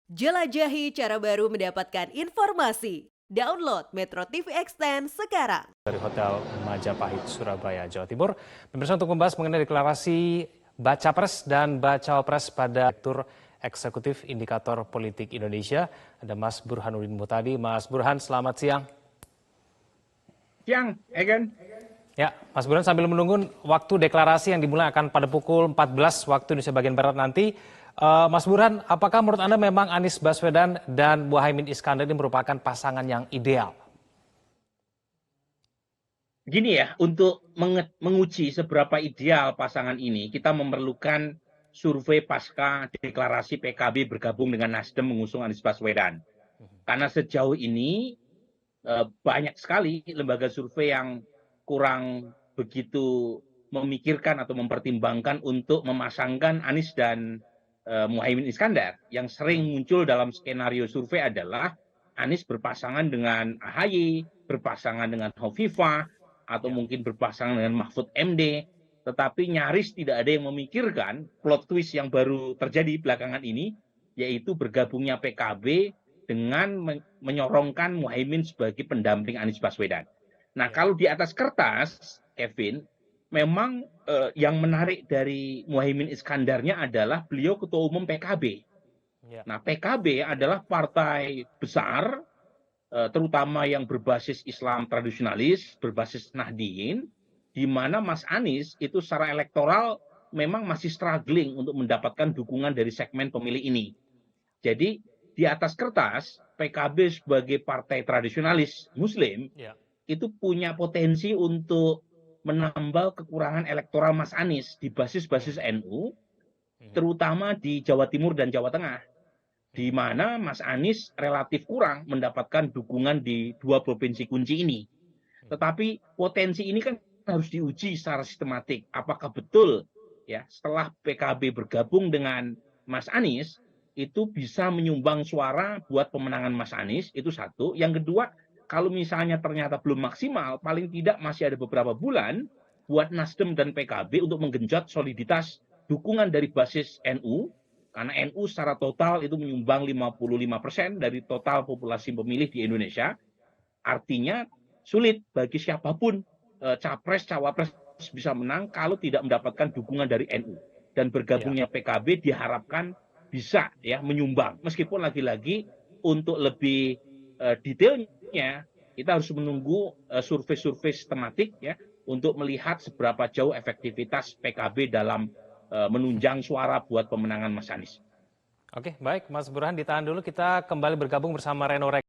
Jelajahi cara baru mendapatkan informasi. Download Metro TV Extend sekarang. Dari Hotel Majapahit, Surabaya, Jawa Timur. Pemirsa, untuk membahas mengenai deklarasi Baca Pres dan Baca Pres pada Direktur Eksekutif Indikator Politik Indonesia, ada Mas Burhanuddin Muhtadi. Mas Burhan, selamat siang. Siang, Egen. Ya, Mas Burhan, sambil menunggu waktu deklarasi yang dimulai akan pada pukul 14 waktu Indonesia bagian Barat nanti, Mas Burhan, apakah menurut Anda memang Anies Baswedan dan Muhaimin Iskandar ini merupakan pasangan yang ideal? Gini ya, untuk menguji seberapa ideal pasangan ini, kita memerlukan survei pasca deklarasi PKB bergabung dengan Nasdem mengusung Anies Baswedan. Karena sejauh ini banyak sekali lembaga survei yang kurang begitu memikirkan atau mempertimbangkan untuk memasangkan Anies dan Muhaimin Iskandar. Yang sering muncul dalam skenario survei adalah Anies berpasangan dengan AHY, berpasangan dengan Hovifah, atau mungkin berpasangan dengan Mahfud MD. Tetapi nyaris tidak ada yang memikirkan plot twist yang baru terjadi belakangan ini, yaitu bergabungnya PKB dengan menyorongkan Muhaimin sebagai pendamping Anies Baswedan. Nah, kalau di atas kertas, Kevin, memang yang menarik dari Muhaimin Iskandarnya adalah beliau ketua umum PKB. Nah, PKB adalah partai besar, terutama yang berbasis Islam tradisionalis, berbasis Nahdliyin, di mana Mas Anies itu secara elektoral memang masih struggling untuk mendapatkan dukungan dari segmen pemilih ini. Jadi di atas kertas, PKB sebagai partai tradisionalis Muslim itu punya potensi untuk menambal kekurangan elektoral Mas Anies di basis-basis NU, terutama di Jawa Timur dan Jawa Tengah, di mana Mas Anies relatif kurang mendapatkan dukungan di dua provinsi kunci ini. Tetapi potensi ini kan harus diuji secara sistematik. Apakah betul ya setelah PKB bergabung dengan Mas Anies itu bisa menyumbang suara buat pemenangan Mas Anies, itu satu. Yang kedua, kalau misalnya ternyata belum maksimal, paling tidak masih ada beberapa bulan buat Nasdem dan PKB untuk menggenjot soliditas dukungan dari basis NU, karena NU secara total itu menyumbang 55% dari total populasi pemilih di Indonesia. Artinya sulit bagi siapapun capres-cawapres bisa menang kalau tidak mendapatkan dukungan dari NU. Dan bergabungnya PKB diharapkan bisa ya menyumbang. Meskipun lagi-lagi untuk lebih detailnya kita harus menunggu survei-survei sistematik ya untuk melihat seberapa jauh efektivitas PKB dalam menunjang suara buat pemenangan Mas Anies. Oke, baik Mas Burhan, ditahan dulu, kita kembali bergabung bersama Reno Rek.